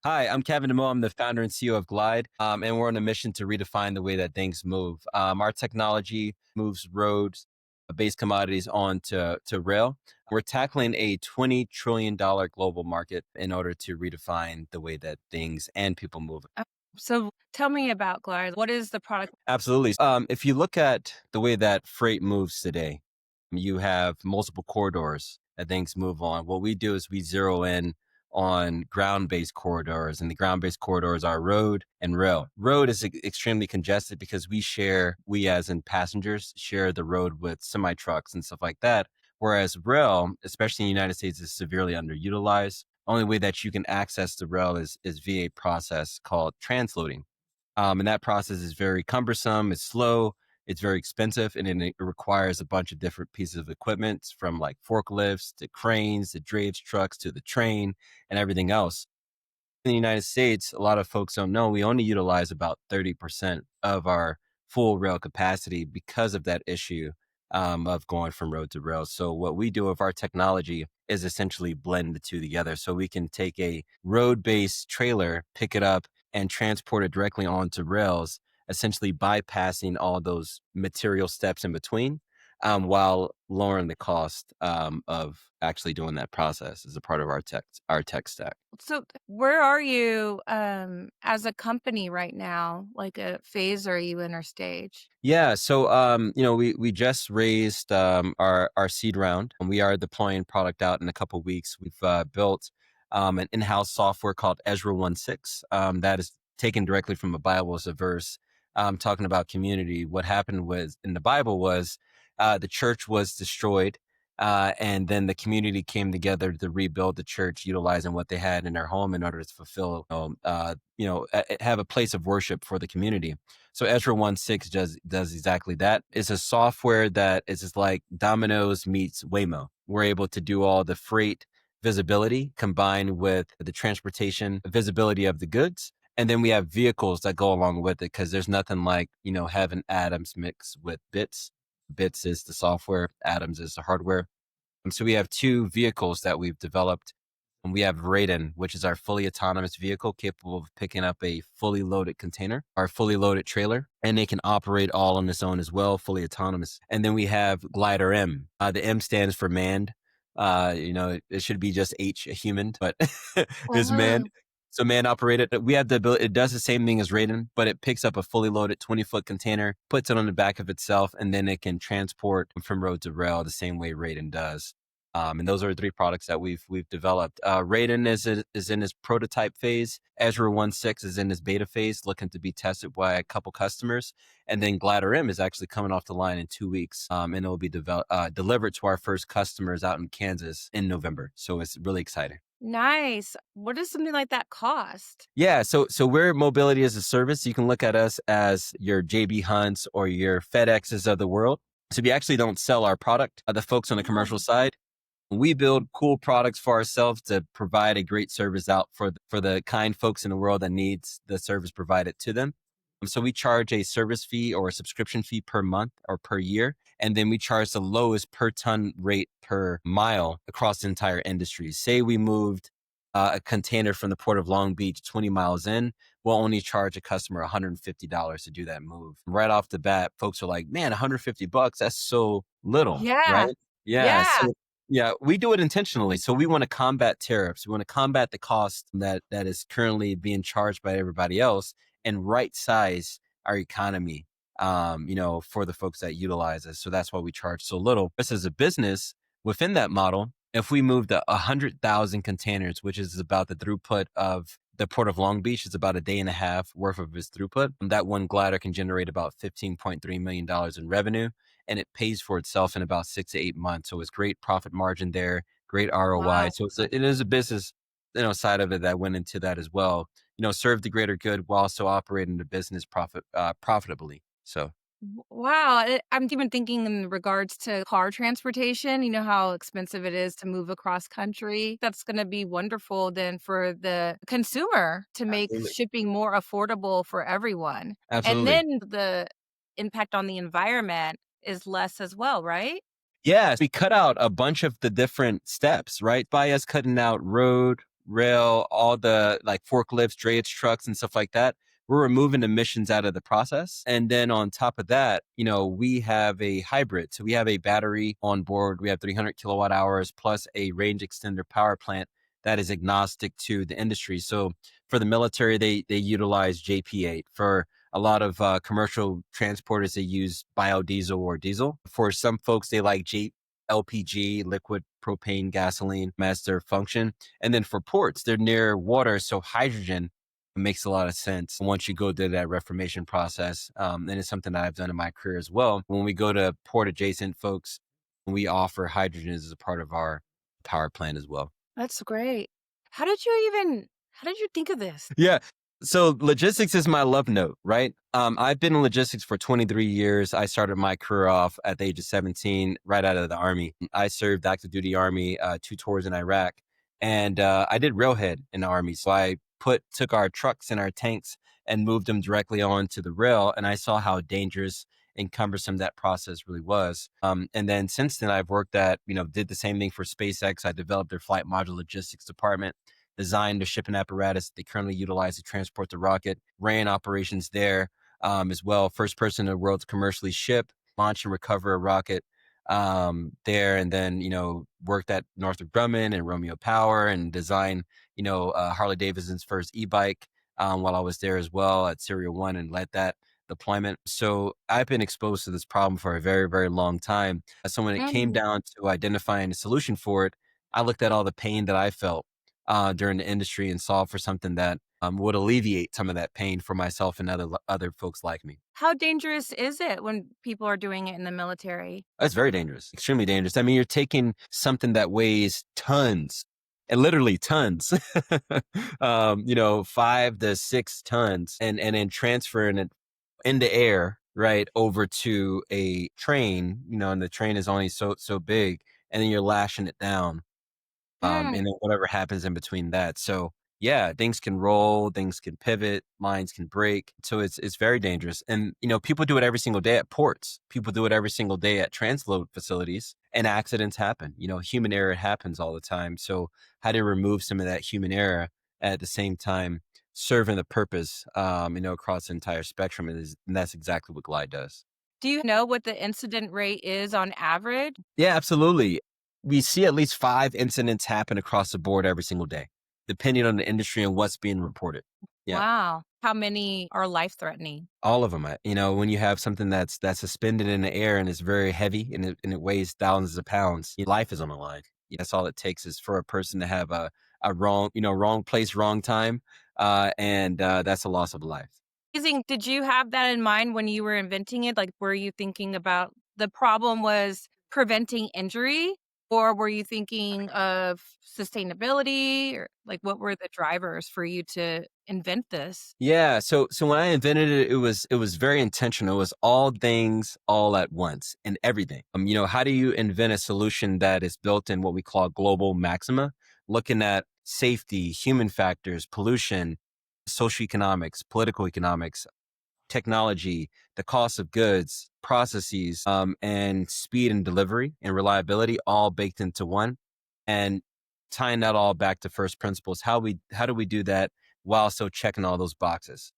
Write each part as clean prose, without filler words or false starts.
Hi, I'm Kevin Damoa. I'm the founder and CEO of Glīd, and we're on a mission to redefine the way that things move. Our technology moves roads, base commodities to rail. We're tackling a $20 trillion global market in order to redefine the way that things and people move. Oh, so tell me about Glide. What is the product? Absolutely. If you look at the way that freight moves today, you have multiple corridors that things move on. What we do is we zero in on ground-based corridors, and the ground-based corridors are road and rail. Road is extremely congested because we as in passengers, share the road with semi trucks and stuff like that. Whereas rail, especially in the United States, is severely underutilized. Only way that you can access the rail is via a process called transloading. And that process is very cumbersome, it's slow, it's very expensive, and it requires a bunch of different pieces of equipment from like forklifts to cranes to drayage trucks to the train and everything else. In the United States, a lot of folks don't know we only utilize about 30% of our full rail capacity because of that issue of going from road to rail. So what we do with our technology is essentially blend the two together. So we can take a road-based trailer, pick it up, and transport it directly onto rails, essentially bypassing all those material steps in between, while lowering the cost of actually doing that process as a part of our tech stack. So where are you as a company right now? Like a phase are you in or stage? Yeah, so we just raised our seed round, and we are deploying product out in a couple weeks. We've built an in-house software called Ezra 1.6 that is taken directly from a Bible as a verse, talking about community. What happened was in the Bible was the church was destroyed, and then the community came together to rebuild the church, utilizing what they had in their home in order to fulfill, have a place of worship for the community. So Ezra 1.6 does exactly that. It's a software that is just like Domino's meets Waymo. We're able to do all the freight visibility combined with the transportation visibility of the goods. And then we have vehicles that go along with it because there's nothing like, having atoms mixed with bits. Bits is the software, atoms is the hardware. So we have two vehicles that we've developed. And we have Raiden, which is our fully autonomous vehicle capable of picking up a fully loaded container, our fully loaded trailer, and it can operate all on its own as well, fully autonomous. And then we have Glider M. The M stands for manned. It should be just H, a human, but it's manned. Mhm. So man operated. We have the ability. It does the same thing as Raiden, but it picks up a fully loaded 20-foot container, puts it on the back of itself, and then it can transport from road to rail the same way Raiden does. And those are the three products that we've developed. Raiden is in his prototype phase. Ezra 1.6 is in his beta phase, looking to be tested by a couple customers. And then Glider M is actually coming off the line in 2 weeks, and it will be delivered to our first customers out in Kansas in November. So it's really exciting. Nice. What does something like that cost? Yeah, so we're mobility as a service. You can look at us as your JB Hunts or your FedExes of the world. So we actually don't sell our product. The folks on the commercial Oh, side, we build cool products for ourselves to provide a great service out for the kind folks in the world that needs the service provided to them. So we charge a service fee or a subscription fee per month or per year. And then we charge the lowest per ton rate per mile across the entire industry. Say we moved a container from the port of Long Beach 20 miles in, we'll only charge a customer $150 to do that move. Right off the bat, folks are like, man, $150, that's so little, yeah. right? Yeah. Yeah. Yeah, we do it intentionally. So we want to combat tariffs. We want to combat the cost that is currently being charged by everybody else and right size our economy, for the folks that utilize us. So that's why we charge so little. Us as a business within that model, if we moved 100,000 containers, which is about the throughput of the port of Long Beach, it's about a day and a half worth of its throughput. That one glider can generate about $15.3 million in revenue, and it pays for itself in about 6 to 8 months. So it's great profit margin there, great ROI. Wow. So it is a business, side of it that went into that as well. Serve the greater good while also operating the business profitably. So Wow. I'm even thinking in regards to car transportation, you know how expensive it is to move across country. That's going to be wonderful then for the consumer to make absolutely, shipping more affordable for everyone. And absolutely. then the impact on the environment is less as well, right? Yeah, we cut out a bunch of the different steps, right? By us cutting out road, rail, all the like forklifts, drayage trucks, and stuff like that. We're removing emissions out of the process. And then on top of that, we have a hybrid. So we have a battery on board. We have 300 kilowatt hours plus a range extender power plant that is agnostic to the industry. So for the military, they utilize JP8. For a lot of commercial transporters, they use biodiesel or diesel. For some folks, they like LPG, liquid propane gasoline, as their function. And then for ports, they're near water, so hydrogen makes a lot of sense once you go through that reformation process. And it's something that I've done in my career as well. When we go to port adjacent folks, we offer hydrogen as a part of our power plant as well. That's great. How did you think of this? Yeah. So logistics is my love note, right? I've been in logistics for 23 years. I started my career off at the age of 17, right out of the Army. I served active duty Army, 2 tours in Iraq, and I did railhead in the Army. So I took our trucks and our tanks and moved them directly onto the rail, and I saw how dangerous and cumbersome that process really was. And then since then, I've worked did the same thing for SpaceX. I developed their flight module logistics department, designed the shipping apparatus they currently utilize to transport the rocket, ran operations there as well. First person in the world to commercially ship, launch and recover a rocket there. And then, worked at Northrop Grumman and Romeo Power and designed, Harley Davidson's first e-bike while I was there as well at Serial One and led that deployment. So I've been exposed to this problem for a very, very long time. So when it came Mm. down to identifying a solution for it, I looked at all the pain that I felt during the industry and solve for something that would alleviate some of that pain for myself and other folks like me. How dangerous is it when people are doing it in the military? That's very dangerous, extremely dangerous. I mean, you're taking something that weighs tons, and literally tons, 5 to 6 tons, and then transferring it in the air, right, over to a train, and the train is only so big, and then you're lashing it down Mm. and then whatever happens in between that. So yeah, things can roll, things can pivot, lines can break. So it's very dangerous. And people do it every single day at ports. People do it every single day at transload facilities, and accidents happen. Human error happens all the time. So how to remove some of that human error at the same time serving the purpose, across the entire spectrum, and that's exactly what Glide does. Do you know what the incident rate is on average? Yeah, absolutely. We see at least 5 incidents happen across the board every single day, depending on the industry and what's being reported. Yeah, Wow. How many are life-threatening? all of them. When you have something that's suspended in the air and it's very heavy and it weighs thousands of pounds, your life is on the line. That's all it takes is for a person to have a wrong place, wrong time, and that's a loss of life. Amazing. Did you have that in mind when you were inventing it? Like, were you thinking about the problem was preventing injury, or were you thinking of sustainability, or like what were the drivers for you to invent this? Yeah, so when I invented it, it was very intentional. It was all things all at once and everything. How do you invent a solution that is built in what we call global maxima, looking at safety, human factors, pollution, socioeconomics, political economics, technology, the cost of goods, processes, and speed and delivery and reliability all baked into one. And tying that all back to first principles, how do we do that while still checking all those boxes?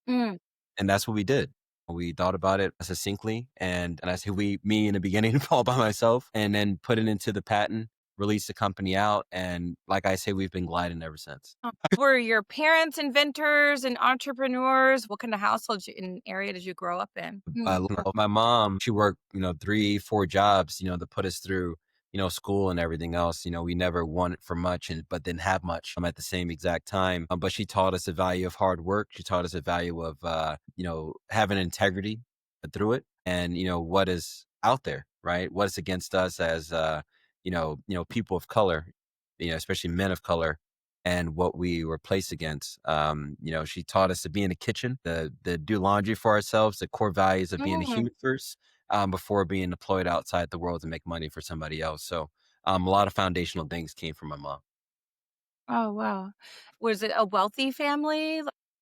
Mm. And that's what we did. We thought about it succinctly, and I say me in the beginning, all by myself, and then put it into the patent, release the company out, and like I say, we've been gliding ever since. Were your parents inventors and entrepreneurs? What kind of and area did you grow up in? Mm. My mom, she worked, 3, 4 jobs, to put us through, school and everything else. We never wanted for much, but didn't have much at the same exact time. But she taught us the value of hard work. She taught us the value of, having integrity through it, and what is out there, right? What is against us as, people of color, especially men of color, and what we were placed against. She taught us to be in the kitchen, to do laundry for ourselves, the core values of being a Mm. human first, before being deployed outside the world to make money for somebody else. So a lot of foundational things came from my mom. Oh, wow. Was it a wealthy family?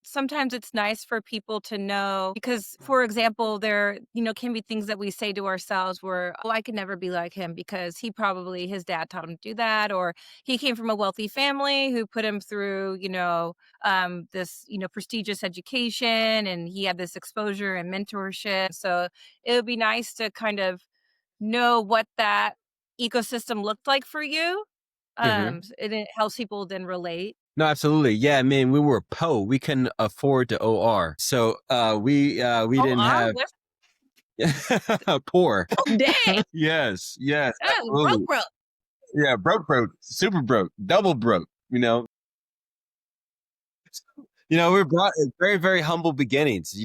sometimes it's nice for people to know because, for example, there, can be things that we say to ourselves where, oh, I could never be like him because his dad taught him to do that, or he came from a wealthy family who put him through, this, prestigious education and he had this exposure and mentorship. So it would be nice to kind of know what that ecosystem looked like for you. Hmm. And it helps people then relate. No, absolutely. Yeah, I mean, we were we couldn't afford to OR, so we Oh, didn't have what? poor. Dang. Yes, yes, Oh, broke, absolutely. broke. Yeah, broke, super broke, double broke. We're brought very, very humble beginnings.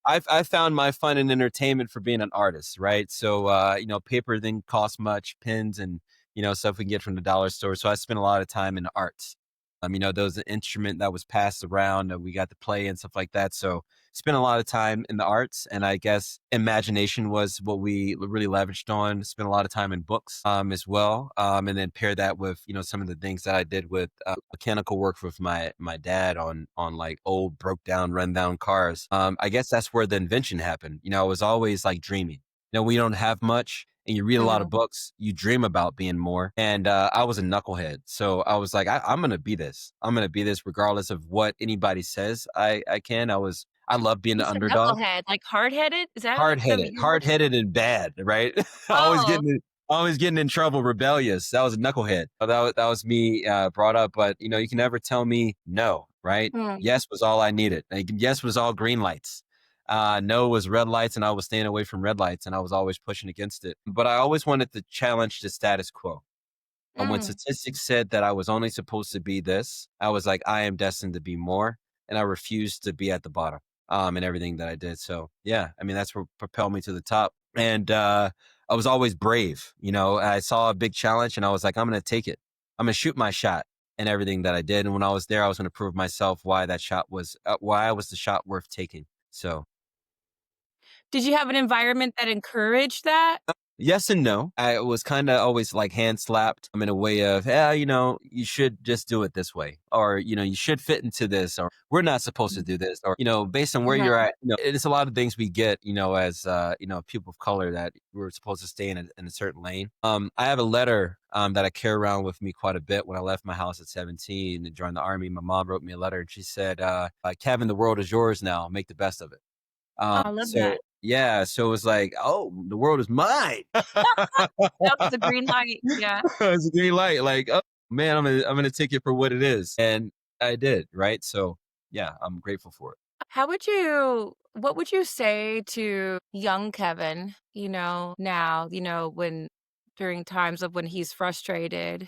I found my fun and entertainment for being an artist, right? So paper didn't cost much, pens and stuff we can get from the dollar store. So I spent a lot of time in the arts. There was an instrument that was passed around that we got to play and stuff like that. So spent a lot of time in the arts, and I guess imagination was what we really leveraged on. Spent a lot of time in books as well, and then pair that with some of the things that I did with mechanical work with my dad on like old broke down run down cars. I guess that's where the invention happened. I was always like dreaming. We don't have much and you read a lot of Mhm. books, you dream about being more. And I was a knucklehead. So I was like, I'm going to be this. I'm going to be this regardless of what anybody says I can. I love being You the said underdog. knucklehead, like hard-headed? Is that Hard the headed, your hard word? headed and bad, right? always Oh, getting in, always getting in trouble, rebellious. That was a knucklehead. That was me brought up. But you can never tell me no, right? mm, Yes was all I needed. Like, yes was all green lights. No was red lights, and I was staying away from red lights, and I was always pushing against it. But I always wanted to challenge the status quo. And when mm. statistics said that I was only supposed to be this, I was like, I am destined to be more, and I refused to be at the bottom, in everything that I did. So yeah, I mean that's what propelled me to the top. And I was always brave. I saw a big challenge, and I was like, I'm gonna take it. I'm gonna shoot my shot and everything that I did. And when I was there, I was gonna prove myself why I was the shot worth taking. So Did you have an environment that encouraged that? yes and no. I was kind of always like hand slapped. I'm in a way of, yeah, you should just do it this way, or you should fit into this, or we're not supposed to Mm. do this, or based on where you're Uh-huh. at. It's a lot of things we get, as people of color that we're supposed to stay in a certain lane. I have a letter that I carry around with me quite a bit. When I left my house at 17 and joined the army, my mom wrote me a letter, and she said, "Kevin, the world is yours now. Make the best of it." Oh, I love So that. yeah, so it was like, oh, the world is mine. That was a green light, yeah. It's a green light. Like, oh man, I'm gonna take it for what it is, and I did. Right. So yeah, I'm grateful for it. What would you say to young Kevin, now, when during times of when he's frustrated,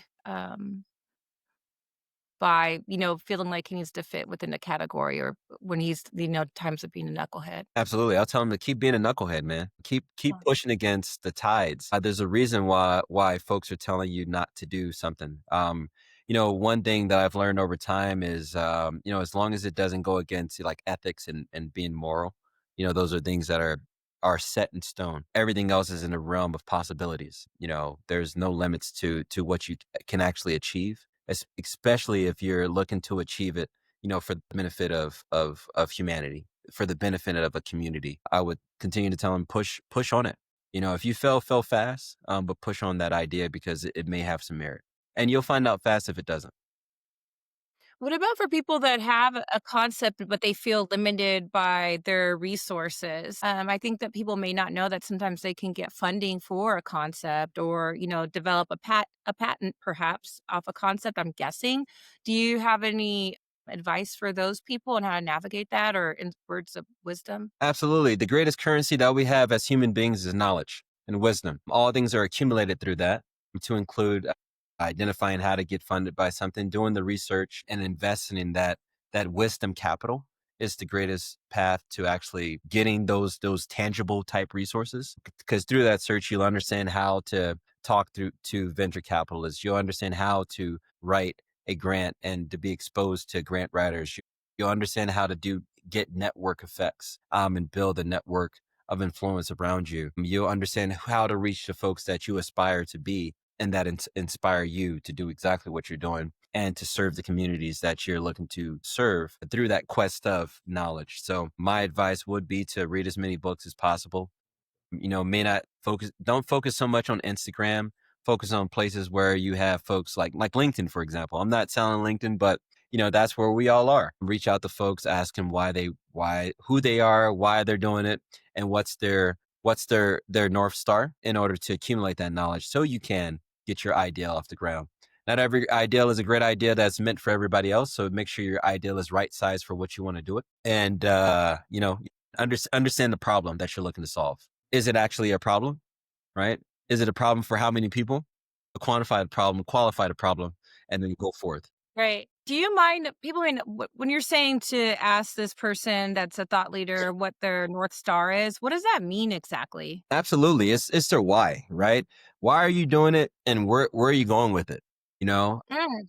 by, feeling like he needs to fit within a category or when he's, times of being a knucklehead? Absolutely. I'll tell them to keep being a knucklehead, man. Keep pushing against the tides. There's a reason why folks are telling you not to do something. One thing that I've learned over time is as long as it doesn't go against like ethics and being moral, those are things that are set in stone. Everything else is in the realm of possibilities. There's no limits to what you can actually achieve, especially if you're looking to achieve it, for the benefit of humanity, for the benefit of a community. I would continue to tell them push on it. If you fail fast, but push on that idea because it may have some merit, and you'll find out fast if it doesn't. What about for people that have a concept, but they feel limited by their resources? I think that people may not know that sometimes they can get funding for a concept or, develop a patent perhaps off a concept, I'm guessing. Do you have any advice for those people on how to navigate that or in words of wisdom? Absolutely. The greatest currency that we have as human beings is knowledge and wisdom. All things are accumulated through that, to include identifying how to get funded by something, doing the research and investing in that wisdom capital is the greatest path to actually getting those tangible type resources. Because through that search, you'll understand how to talk through to venture capitalists. You'll understand how to write a grant and to be exposed to grant writers. You'll understand how to get network effects, and build a network of influence around you. You'll understand how to reach the folks that you aspire to be and that inspire you to do exactly what you're doing. and to serve the communities that you're looking to serve through that quest of knowledge. So my advice would be to read as many books as possible. May not focus, don't focus so much on Instagram, focus on places where you have folks like LinkedIn, for example. I'm not selling LinkedIn, but that's where we all are. Reach out to folks, ask them who they are, why they're doing it, and what's their North Star in order to accumulate that knowledge so you can get your ideal off the ground. Not every ideal is a great idea that's meant for everybody else. So make sure your ideal is right size for what you want to do it. And, understand the problem that you're looking to solve. Is it actually a problem, right? Is it a problem for how many people? Quantify the problem, qualify the problem, and then go forth. Right. Do you mind people when you're saying to ask this person that's a thought leader what their North Star is, what does that mean exactly? Absolutely. It's their why, right? Why are you doing it and where are you going with it? You know, Mm,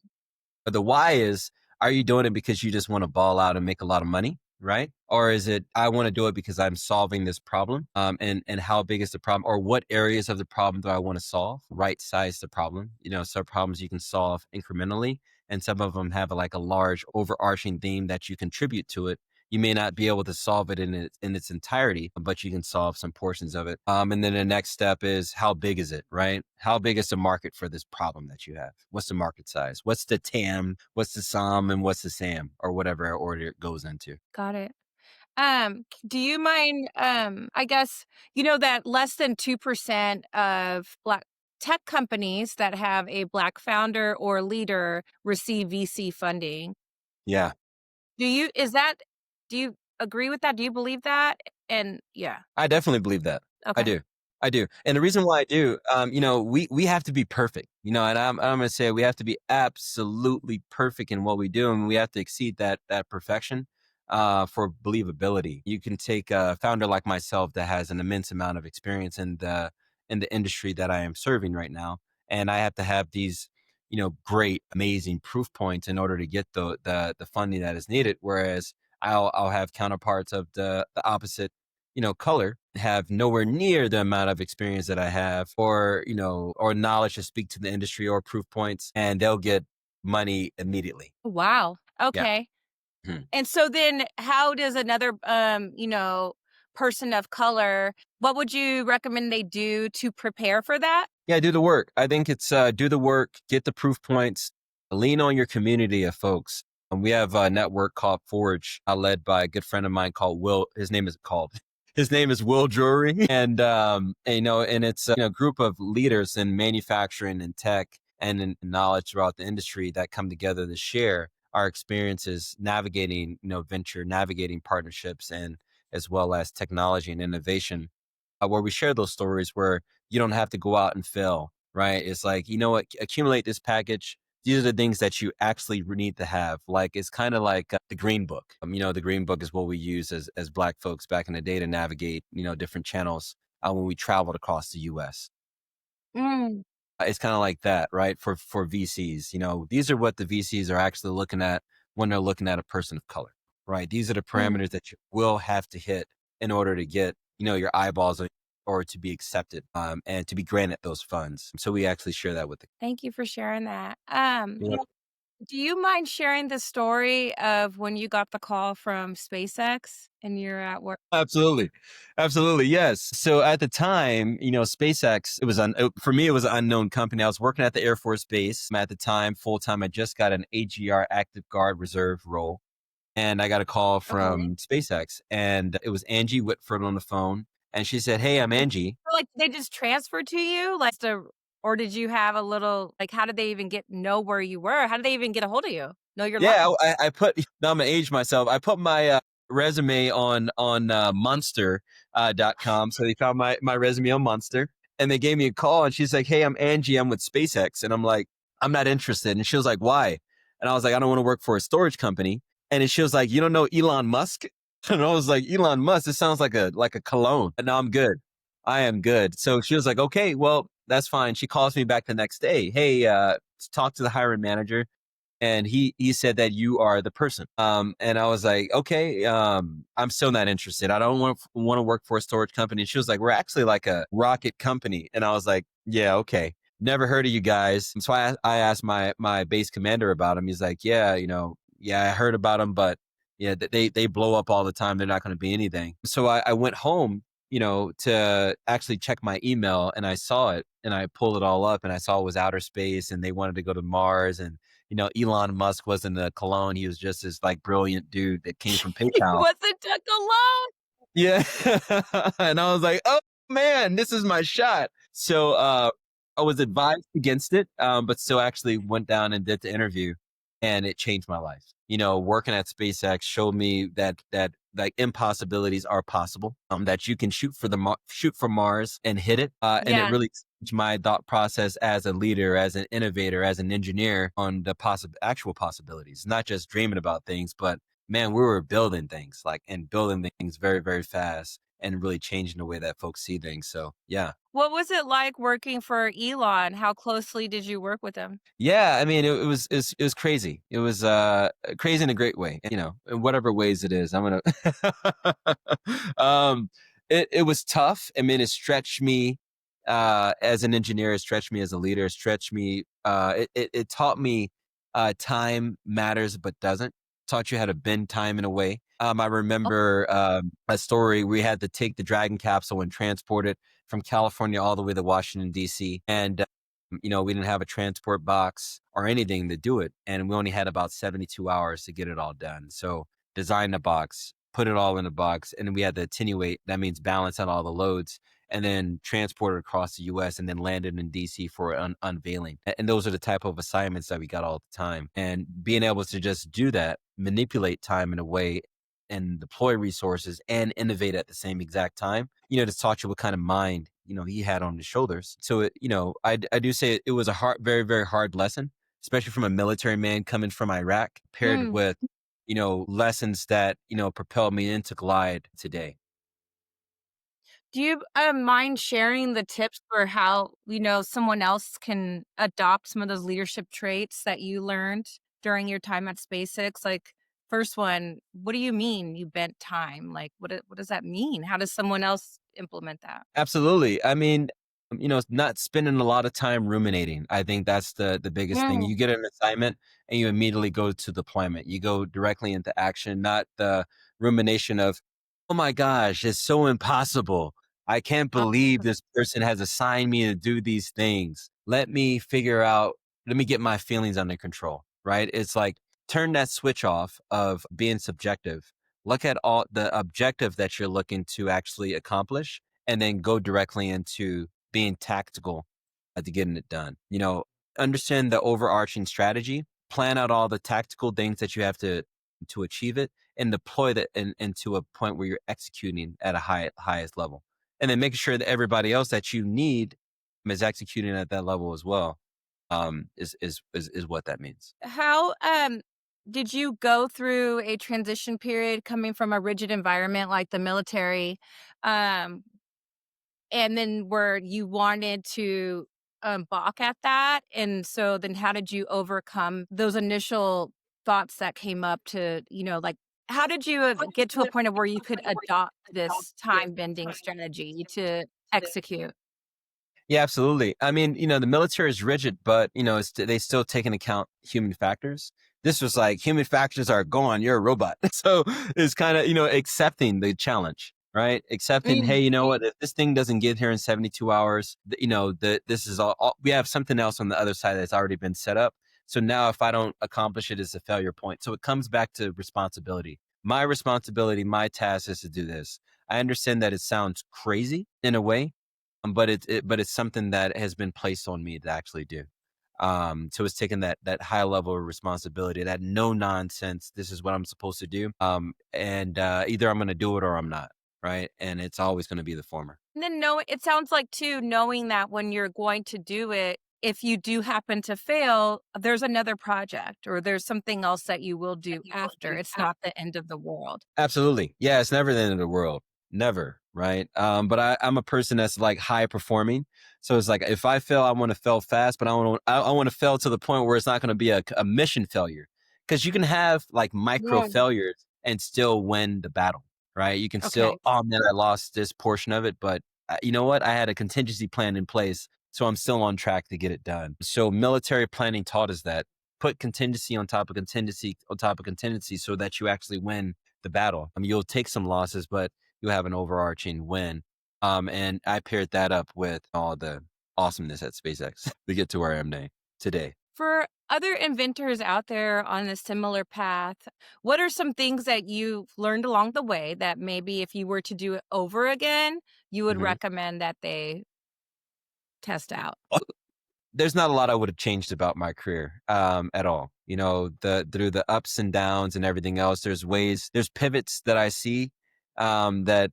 But the why is, are you doing it because you just want to ball out and make a lot of money? Right? Or is it, I want to do it because I'm solving this problem? And how big is the problem? Or what areas of the problem do I want to solve? Right size the problem. Some problems you can solve incrementally, and some of them have like a large overarching theme that you contribute to it. You may not be able to solve it in its entirety, but you can solve some portions of it. And then the next step is, how big is it, right? How big is the market for this problem that you have? What's the market size? What's the TAM? What's the SOM? And what's the SAM, or whatever order it goes into? got it. Do you mind, I guess, that less than 2% of Black tech companies that have a Black founder or leader receive VC funding. Yeah. Do you is that do you agree with that? Do you believe that? And yeah, I definitely believe that. I okay. do. I do. And the reason why I do, we have to be perfect, and I'm going to say we have to be absolutely perfect in what we do. And we have to exceed that perfection, for believability. You can take a founder like myself that has an immense amount of experience in the industry that I am serving right now. And I have to have these, great, amazing proof points in order to get the funding that is needed. Whereas I'll have counterparts of the opposite color, have nowhere near the amount of experience that I have, or knowledge to speak to the industry or proof points, and they'll get money immediately. Wow. Yeah. Okay. Mhm. And so then how does another person of color, what would you recommend they do to prepare for that? Yeah, do the work. I think it's do the work, get the proof points, lean on your community of folks. And we have a network called Forge, led by a good friend of mine called Will. His name is Will Drury, and it's a group of leaders in manufacturing and tech and in knowledge throughout the industry that come together to share our experiences navigating venture, navigating partnerships, and as well as technology and innovation, where we share those stories where you don't have to go out and fail, right? It's like, what, accumulate this package. These are the things that you actually need to have. Like, it's kind of like the Green Book. The Green Book is what we use as Black folks back in the day to navigate, different channels, when we traveled across the US. Mm, It's kind of like that, right? For VCs, these are what the VCs are actually looking at when they're looking at a person of color, right? These are the mm. parameters that you will have to hit in order to get, your eyeballs, or to be accepted, and to be granted those funds. So we actually share that with the. Thank you for sharing that. Yeah. Do you mind sharing the story of when you got the call from SpaceX and you're at work? Absolutely. Absolutely. Yes. So at the time, SpaceX, for me, it was an unknown company. I was working at the Air Force Base at the time, full time. I just got an AGR, active guard reserve role. And I got a call Okay. from SpaceX, and it was Angie Whitford on the phone. And she said, "Hey, I'm Angie." So, like, they just transferred to you? Or did you have a little like, how did they even know where you were? How did they even get a hold of you? Know your Yeah, line? I put, now I'm gonna age myself. I put my resume on Monster .com. So they found my resume on Monster, and they gave me a call. And she's like, "Hey, I'm Angie. I'm with SpaceX." And I'm like, "I'm not interested." And she was like, "Why?" And I was like, "I don't want to work for a storage company." And then she was like, "You don't know Elon Musk?" And I was like, "Elon Musk? It sounds like a cologne." And no, I'm good. I am good. So she was like, "Okay, well, that's fine." She calls me back the next day. "Hey, talk to the hiring manager." And he said that you are the person. And I was like, "Okay, I'm still not interested. I don't want to work for a storage company." And she was like, "We're actually like a rocket company." And I was like, "Yeah, okay." never heard of you guys. And so I asked my base commander about him. He's like, yeah, yeah, I heard about them, but yeah, they blow up all the time. They're not going to be anything. So I went home, to actually check my email, and I saw it, and I pulled it all up, and I saw it was outer space, and they wanted to go to Mars, and Elon Musk wasn't a clone. He was just this like brilliant dude that came from He PayPal. wasn't took alone. Yeah. And I was like, oh man, this is my shot. So I was advised against it, but still actually went down and did the interview, and it changed my life. Working at SpaceX showed me that like impossibilities are possible. That you can shoot for Mars and hit it, and it Yeah. really changed my thought process as a leader, as an innovator, as an engineer on the actual possibilities, not just dreaming about things, but man, we were building things and building things very, very fast and really changing the way that folks see things. So yeah. What was it like working for Elon? How closely did you work with him? Yeah, I mean, it was crazy. It was crazy in a great way, in whatever ways it is. I'm gonna. It was tough. I mean, it stretched me as an engineer. It stretched me as a leader. It stretched me. It taught me time matters, but doesn't. Taught you how to bend time in a way. I Oh, remember a story. We had to take the Dragon capsule and transport it from California all the way to Washington D.C. and we didn't have a transport box or anything to do it. And we only had about 72 hours to get it all done. So design the box, put it all in a box, and then we had to attenuate. That means balance out all the loads and then transport it across the US and then land it in DC for unveiling. And those are the type of assignments that we got all the time. And being able to just do that, manipulate time in a way and deploy resources and innovate at the same exact time, just taught you what kind of mind, he had on his shoulders. So, I do say it was a hard, very, very hard lesson, especially from a military man coming from Iraq, paired mm. with, lessons that, propelled me into Glide today. Do you mind sharing the tips for how, someone else can adopt some of those leadership traits that you learned during your time at SpaceX? Like, first one, what do you mean you bent time? Like, what does that mean? How does someone else implement that? Absolutely. I mean, not spending a lot of time ruminating. I think that's the biggest thing. Mm, You get an assignment and you immediately go to deployment. You go directly into action, not the rumination of, oh my gosh, it's so impossible. I can't uh, believe this person has assigned me to do these things. Let me get my feelings under control, right? It's like turn that switch off of being subjective. Look at all the objective that you're looking to actually accomplish and then go directly into being tactical to getting it done. Understand the overarching strategy, plan out all the tactical things that you have to achieve it, and deploy that into a point where you're executing at a highest level, and then making sure that everybody else that you need is executing at that level as well. Is what that means. how did you go through a transition period coming from a rigid environment like the military? Um, And then where you wanted to, balk at that, and so then how did you overcome those initial thoughts that came up to, like, how did you, get to a point of where you could adopt this time bending strategy to execute? Yeah, absolutely. I mean, the military is rigid, but they still take into account human factors. This was like human factors are gone. You're a robot. So it's kind of accepting the challenge, right? Accepting, hey, Mm. you know what? If this thing doesn't get here in 72 hours, this is all. We have something else on the other side that's already been set up. So now, if I don't accomplish it, it's a failure point. So it comes back to responsibility. My responsibility, my task is to do this. I understand that it sounds crazy in a way, but it's something that has been placed on me to actually do. So it's taking that high level of responsibility, that no nonsense. This is what I'm supposed to do. And either I'm going to do it or I'm not. Right. And it's always going to be the former. And then it sounds like too, knowing that when you're going to do it, if you do happen to fail, there's another project or there's something else that you will do after. It's not the end of the world. Absolutely. Yeah, it's never the end of the world. Never, right? But I'm a person that's like high performing. So it's like if I fail, I want to fail fast, but I want to fail to the point where it's not going to be a mission failure. Because you can have like micro Yeah. failures and still win the battle, right? You can still, Okay. oh man, I lost this portion of it, but you know what? I had a contingency plan in place So I'm still on track to get it done. So military planning taught us that put contingency on top of contingency on top of contingency so that you actually win the battle. I mean, you'll take some losses, but you'll have an overarching win. And I paired that up with all the awesomeness at SpaceX to get to where I am today. For other inventors out there on a similar path, what are some things that you've learned along the way that maybe if you were to do it over again, you would Mhm. recommend that they test out? There's not a lot I would have changed about my career at all. You know, through the ups and downs and everything else, there's pivots that I see that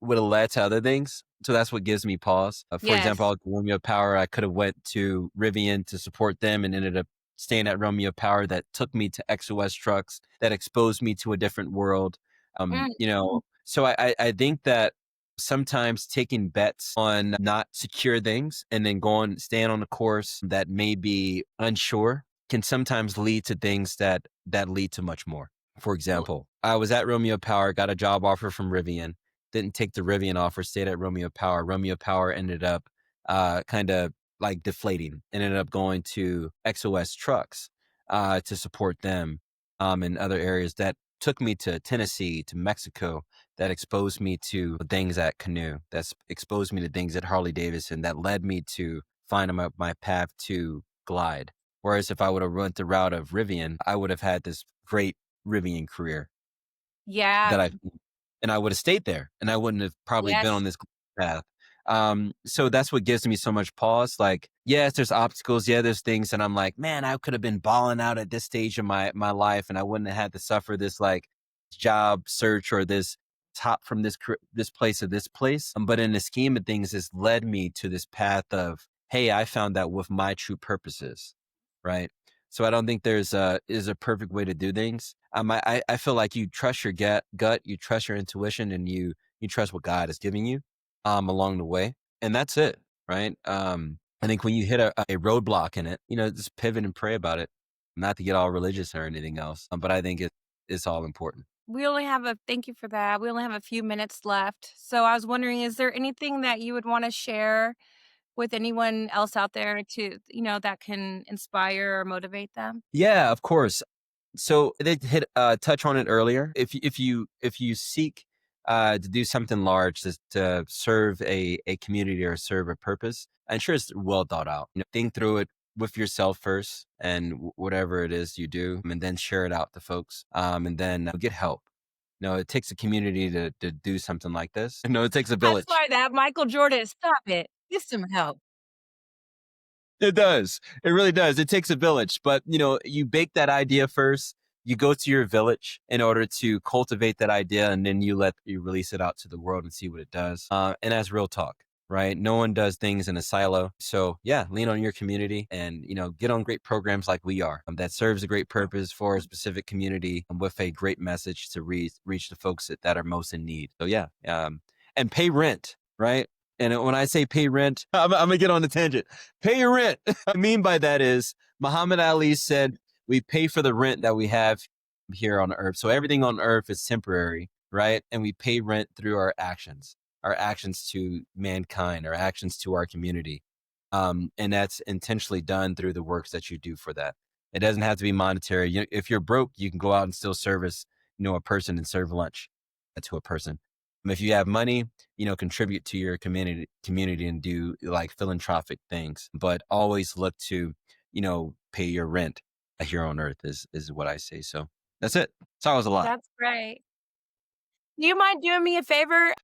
would have led to other things. So that's what gives me pause. For example, I Yes. was at Romeo Power. I could have went to Rivian to support them and ended up staying at Romeo Power. That took me to XOS trucks. That exposed me to a different world. Mm, So I think that sometimes taking bets on not secure things and then staying on a course that may be unsure can sometimes lead to things that lead to much more. For example, I was at Romeo Power, got a job offer from Rivian, didn't take the Rivian offer, stayed at Romeo Power. Romeo Power ended up kind of like deflating and ended up going to XOS trucks to support them in other areas that took me to Tennessee, to Mexico, that exposed me to things at Canoe, that's exposed me to things at Harley Davidson, that led me to find my path to Glide. Whereas if I would have went the route of Rivian, I would have had this great Rivian career yeah. that I would have stayed there and I wouldn't have probably been Yes. on this path. So that's what gives me so much pause. Like, yes, there's obstacles. Yeah, there's things. And I'm like, man, I could have been balling out at this stage of my life and I wouldn't have had to suffer this like job search or this top from this place to this place. But in the scheme of things, it's led me to this path of, hey, I found out what my true purpose is. Right. So I don't think there's a perfect way to do things. I feel like you trust your gut, you trust your intuition, and you trust what God is giving you along the way, and that's it, right? I think when you hit a roadblock in it, just pivot and pray about it. Not to get all religious or anything else, but I think it's all important. We only have a thank you for that. We only have a few minutes left. So I was wondering, is there anything that you would want to share with anyone else out there to, that can inspire or motivate them? Yeah, of course. So they hit touch on it earlier. If you seek to do something large to serve a community or serve a purpose, I'm sure it's well thought out. Think through it with yourself first and whatever it is you do, and then share it out to folks. And then get help. It takes a community to do something like this. It takes a That's village. why that Michael Jordan, stop it. Get some help. It does. It really does. It takes a village, but you bake that idea first. You go to your village in order to cultivate that idea, and then you release it out to the world and see what it does. And that's real talk, right? No one does things in a silo. So yeah, lean on your community and get on great programs like we are that serves a great purpose for a specific community with a great message to reach the folks that are most in need. So yeah, and pay rent, right? And when I say pay rent, I'm gonna get on the tangent. Pay your rent. What I mean by that is Muhammad Ali said we pay for the rent that we have here on earth. So everything on earth is temporary, right? And we pay rent through our actions to mankind, our actions to our community. And that's intentionally done through the works that you do for that. It doesn't have to be monetary. If you're broke, you can go out and still service, a person and serve lunch to a person. If you have money, contribute to your community and do like philanthropic things, but always look to, pay your rent here on earth is what I say. So that's it. It's always a lot. That's great. Do you mind doing me a favor?